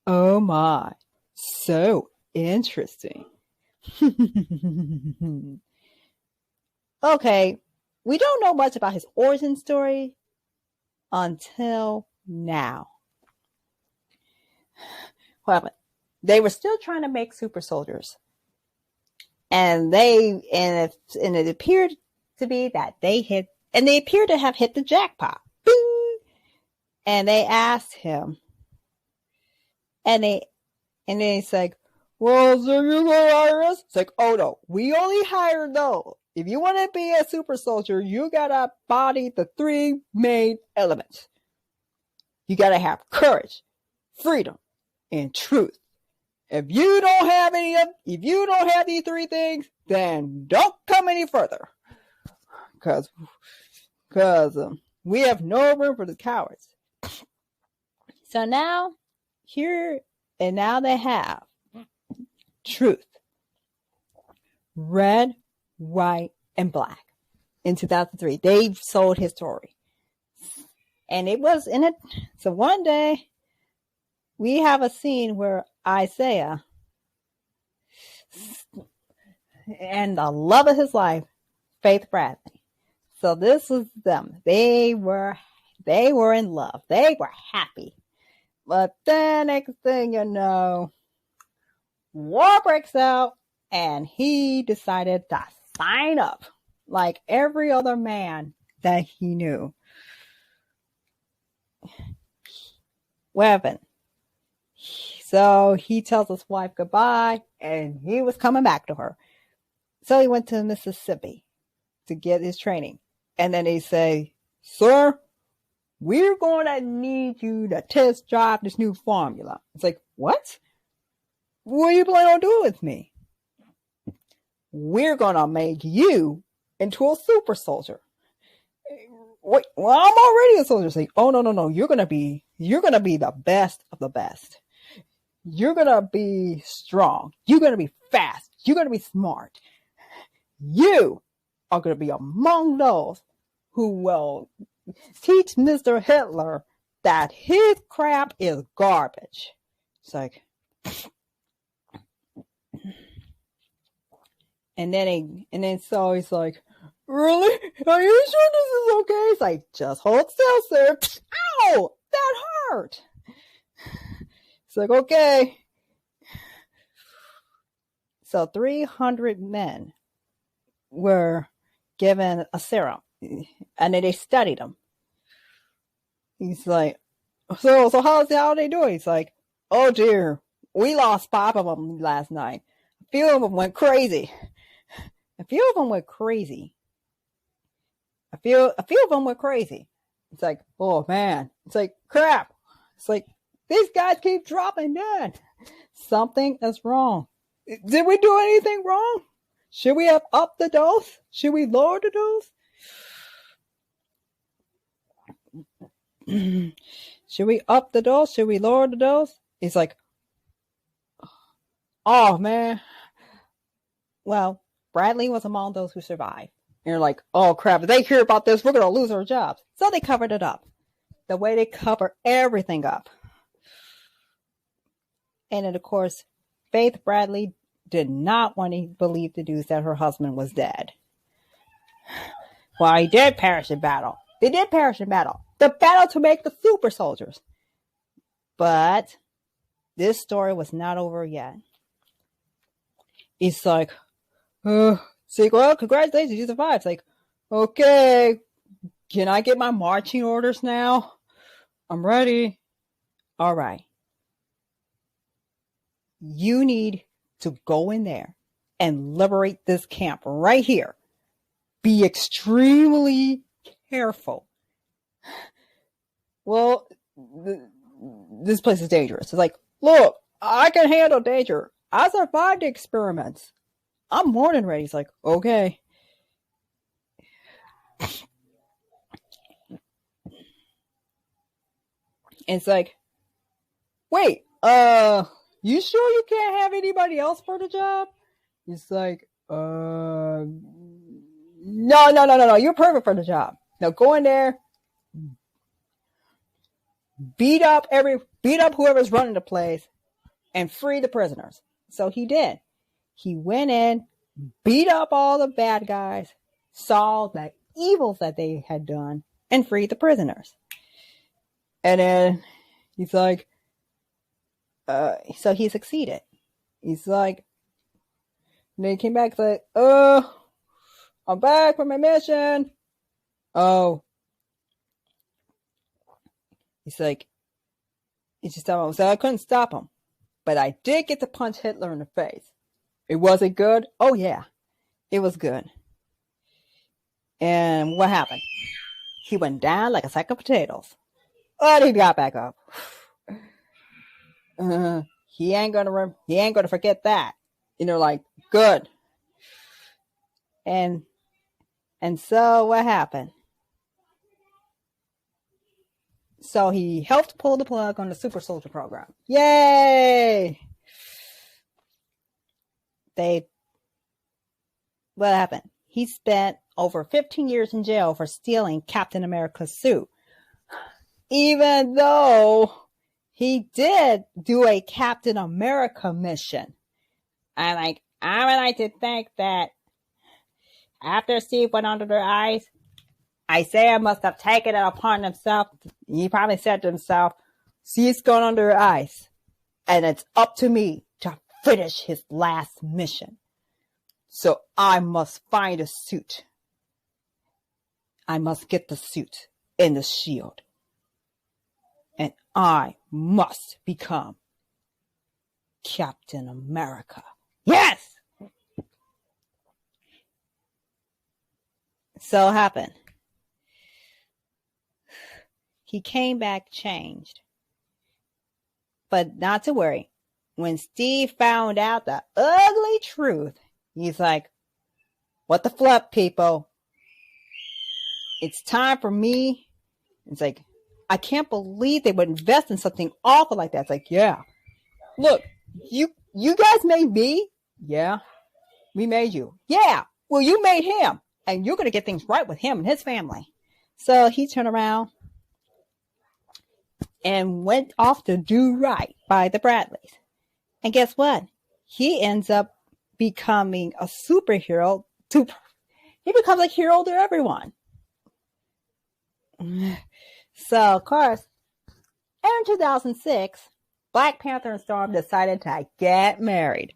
Oh my, so interesting. Okay, we don't know much about his origin story until now. Well, they were still trying to make super soldiers. And it appeared to be that they appeared to have hit the jackpot. Bing! And they asked him, and then he's like, well, so you're gonna hire us? It's like, oh no, we only hire those. If you want to be a super soldier, you gotta embody the three main elements. You gotta have courage, freedom, and truth. If you don't have these three things, then don't come any further. Because we have no room for the cowards. So now they have truth. Red, white, and black. In 2003, they sold his story. And it was in it. So one day, we have a scene where Isaiah and the love of his life, Faith Bradley. So this was them. They were in love. They were happy. But then next thing you know, war breaks out and he decided to sign up like every other man that he knew. Weapon. So he tells his wife goodbye and he was coming back to her. So he went to Mississippi to get his training. And then they say, sir, we're going to need you to test drive this new formula. It's like, what? What are you planning on doing with me? We're going to make you into a super soldier. Wait, well, I'm already a soldier. Say, oh, no. You're going to be the best of the best. You're going to be strong. You're going to be fast. You're going to be smart. You are going to be among those who will teach Mr. Hitler that his crap is garbage. It's like, so he's like, really? Are you sure this is okay? It's like, just hold still, sir. Ow! That hurt. It's like, okay. So 300 men were given a serum, and then they studied them. He's like, so how are they doing? He's like, oh dear, we lost 5 of them last night. A few of them went crazy. A few of them went crazy. It's like, oh man. It's like, crap. It's like, these guys keep dropping dead. Something is wrong. Did we do anything wrong? Should we have upped the dose? Should we lower the dose? Should we up the dose? Should we lower the dose? He's like, oh man. Well, Bradley was among those who survived. And you're like, oh crap, if they hear about this, we're going to lose our jobs. So they covered it up. The way they cover everything up. And then, of course, Faith Bradley did not want to believe the news that her husband was dead. Well, he did perish in battle. They did perish in battle. The battle to make the super soldiers. But this story was not over yet. It's like, It's like, well, congratulations, you survived. It's like, okay, can I get my marching orders now? I'm ready. All right. You need to go in there and liberate this camp right here. Be extremely careful. Well, this place is dangerous. It's like, look, I can handle danger. I survived the experiments. I'm more than ready. It's like, okay. It's like, wait, you sure you can't have anybody else for the job? It's like, no. You're perfect for the job. Now go in there, beat up whoever's running the place, and free the prisoners. So he did. He went in, beat up all the bad guys, saw the evils that they had done, and freed the prisoners. And then he's like, so he succeeded. He's like, and then he came back, like, I'm back from my mission. Oh. He's like, he just told him, so I couldn't stop him. But I did get to punch Hitler in the face. It wasn't good? Oh, yeah. It was good. And what happened? He went down like a sack of potatoes. But he got back up. He ain't gonna forget that. Like, good. And so what happened? So he helped pull the plug on the super soldier program. Yay! What happened? He spent over 15 years in jail for stealing Captain America's suit. Even though he did do a Captain America mission. I would like to think that after Steve went under their eyes, Isaiah must have taken it upon himself. He probably said to himself, Steve's gone under her eyes, and it's up to me to finish his last mission. So I must find a suit. I must get the suit and the shield. And I must become Captain America. Yes! So it happened. He came back changed. But not to worry. When Steve found out the ugly truth, he's like, what the flip, people? It's time for me. It's like, I can't believe they would invest in something awful like that. It's like, yeah. Look, you guys made me? Yeah. We made you. Yeah. Well, you made him. And you're going to get things right with him and his family. So he turned around and went off to do right by the Bradleys. And guess what? He ends up becoming a superhero. He becomes a hero to everyone. So, of course, in 2006, Black Panther and Storm decided to get married.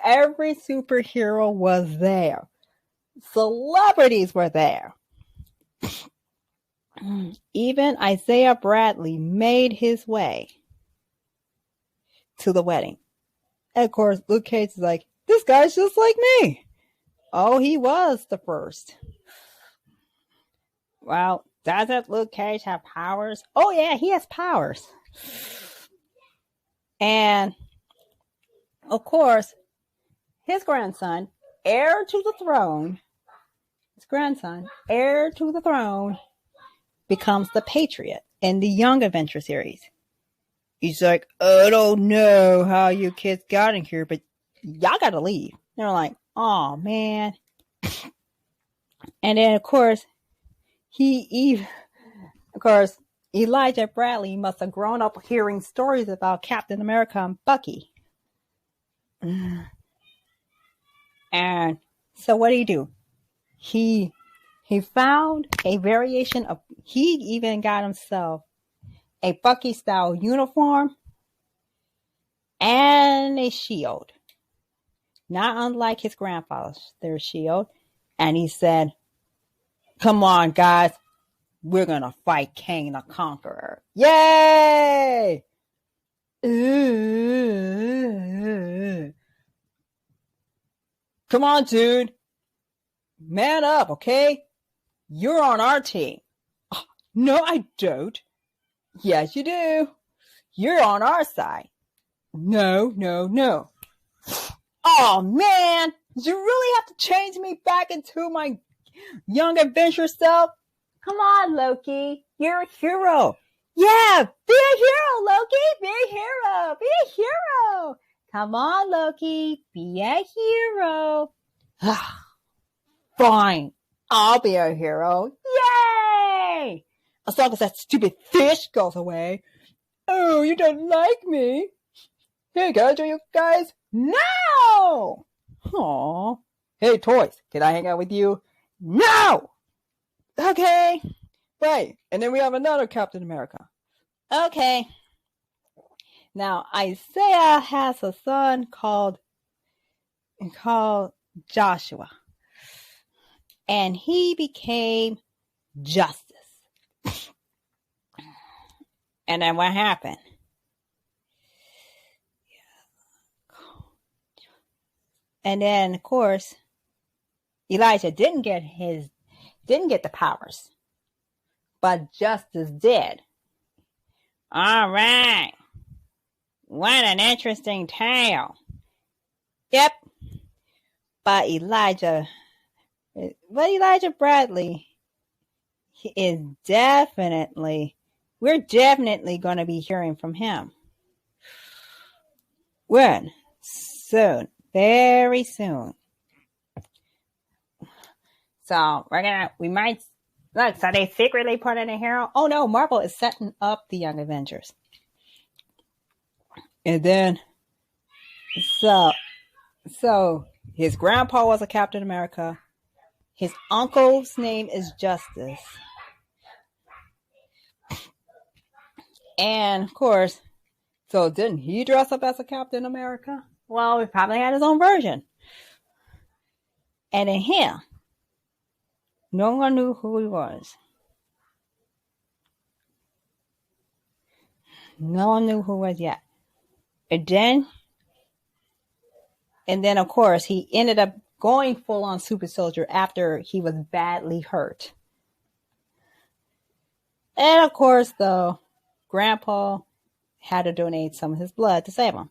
Every superhero was there. Celebrities were there. Even Isaiah Bradley made his way to the wedding. And of course, Luke Cage is like, this guy's just like me. Oh, he was the first. Well, doesn't Luke Cage have powers? Oh, yeah, he has powers. And, of course, his grandson, heir to the throne, becomes the Patriot in the Young Adventure series. He's like, I don't know how you kids got in here, but y'all gotta leave. They're like, oh, man. And then, of course, Elijah Bradley must have grown up hearing stories about Captain America and Bucky. And so what did he do? He found a variation of, he even got himself a Bucky style uniform and a shield.
not unlike his grandfather's their shield. And he said, come on, guys. We're going to fight Kang the Conqueror. Yay! Come on, dude. Man up, okay? You're on our team. Oh, no, I don't. Yes, you do. You're on our side. No. Oh, man. Did you really have to change me back into my young adventure self? Come on, Loki. You're a hero. Yeah, be a hero, Loki. Be a hero. Be a hero. Come on, Loki. Be a hero. Fine. I'll be a hero. Yay! As long as that stupid fish goes away. Oh, you don't like me? Hey, guys, are you guys? No! Aw. Hey, toys, can I hang out with you? No! Okay. Right, and then we have another Captain America. Okay. Now, Isaiah has a son called Joshua. And he became Justice. And then what happened? And then, of course, Elijah didn't get the powers, but Justice did. All right. What an interesting tale. Yep. But Elijah Bradley is we're definitely going to be hearing from him. When? Soon. Very soon. So we might look. So they secretly put in a hero. Oh no, Marvel is setting up the Young Avengers. And then, so his grandpa was a Captain America. His uncle's name is Justice. And of course, so didn't he dress up as a Captain America? Well, he probably had his own version. And in him, no one knew who he was. No one knew who he was yet. And then of course, he ended up going full on super soldier after he was badly hurt. And of course, though, Grandpa had to donate some of his blood to save him.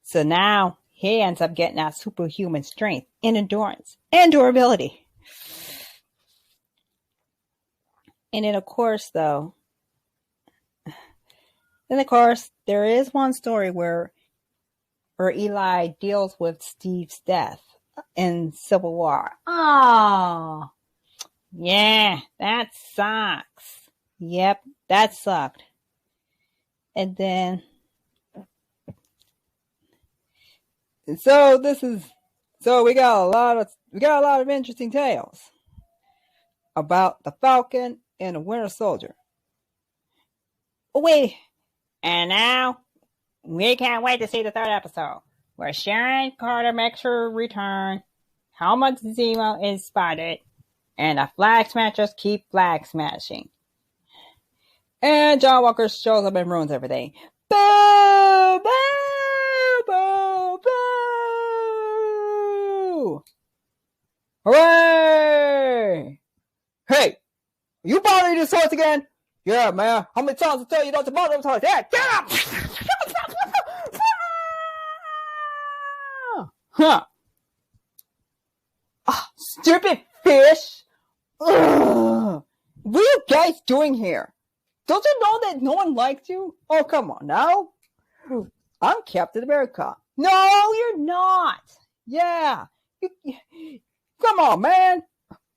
So now he ends up getting that superhuman strength and endurance and durability. And then, of course, there is one story where Eli deals with Steve's death in Civil War. Oh, yeah, that sucks. Yep, that sucked. And then, so we got a lot of interesting tales about the Falcon and the Winter Soldier. Wait, and now we can't wait to see the third episode where Sharon Carter makes her return, Helmut Zemo is spotted, and the flag smashers keep flag smashing. And John Walker shows up and ruins everything. Boo! Boo! Boo! Boo! Hooray! Hey! You bothering this horse again? Yeah, man. How many times I tell you not to bother this horse? Yeah, get up! Huh. Oh, stupid fish! Ugh. What are you guys doing here? Don't you know that no one likes you? Oh, come on now. I'm Captain America. No, you're not. Yeah. Come on, man.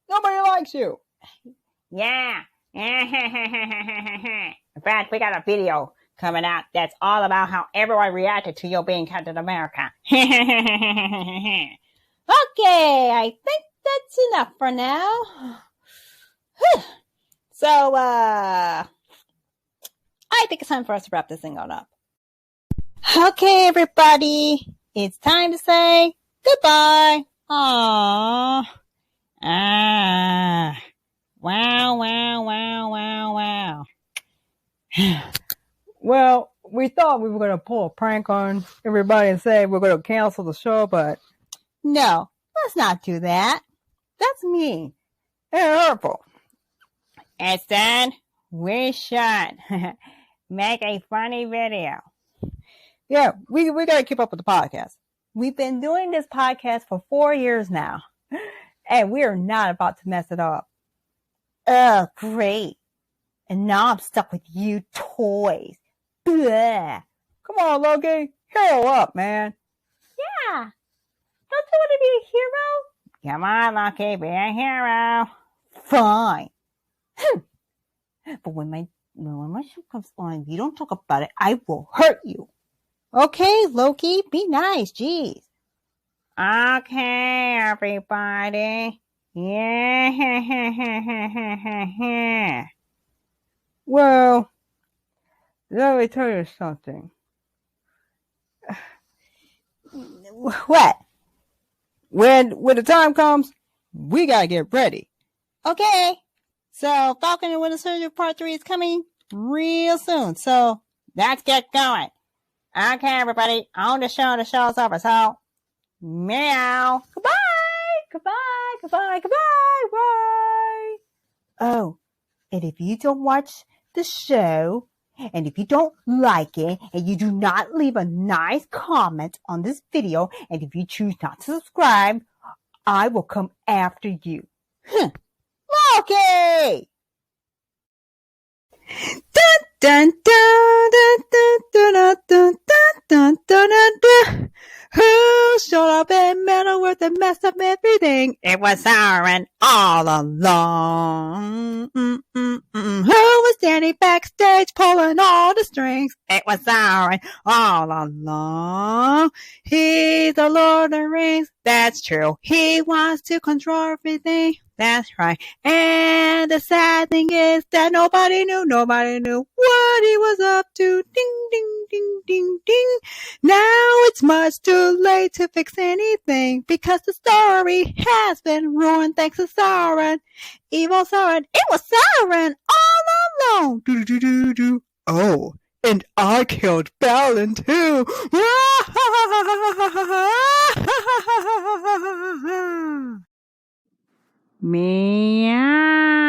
Nobody likes you. Yeah. In fact, we got a video coming out that's all about how everyone reacted to you being Captain America. Okay, I think that's enough for now. So, I think it's time for us to wrap this thing on up. Okay, everybody. It's time to say Goodbye. Aww. Ah. Wow, wow, wow, wow, wow.
Well, we thought we were going to pull a prank on everybody and say we're going to cancel the show, but
no, let's not do that. That's mean
and hurtful.
Instead, we should make a funny video.
Yeah, we got to keep up with the podcast. We've been doing this podcast for 4 years now, and we are not about to mess it up.
Oh, great. And now I'm stuck with you toys. Blah.
Come on, Loki. Hero up, man.
Yeah. Don't you want to be a hero? Come on, Loki. Be a hero. Fine. But when my show comes on, if you don't talk about it, I will hurt you. Okay, Loki. Be nice. Jeez. Okay, everybody. Yeah.
Well, let me tell you something.
What?
When the time comes, we gotta get ready.
Okay. So Falcon and Winter Soldier Part 3 is coming real soon. So let's get going. Okay, everybody. On the show. The show's over. So, meow.
Goodbye. Goodbye. Goodbye. Goodbye. Bye.
Oh, and if you don't watch the show, and if you don't like it, and you do not leave a nice comment on this video, and if you choose not to subscribe, I will come after you. Loki!
Dun dun dun dun dun dun dun dun dun dun dun. Who showed up in Middle-earth and messed up everything?
It was Sauron all along.
Who was standing backstage pulling all the strings?
It was Sauron all along.
He's the Lord of the Rings.
That's true.
He wants to control everything.
That's right.
And the sad thing is that nobody knew what he was up to. Ding, ding, ding, ding, ding. Now it's much too late to fix anything because the story has been ruined thanks to Sauron. Evil Sauron. It was Sauron all along. Do-do-do-do-do. Oh, and I killed Balin too.
Meow.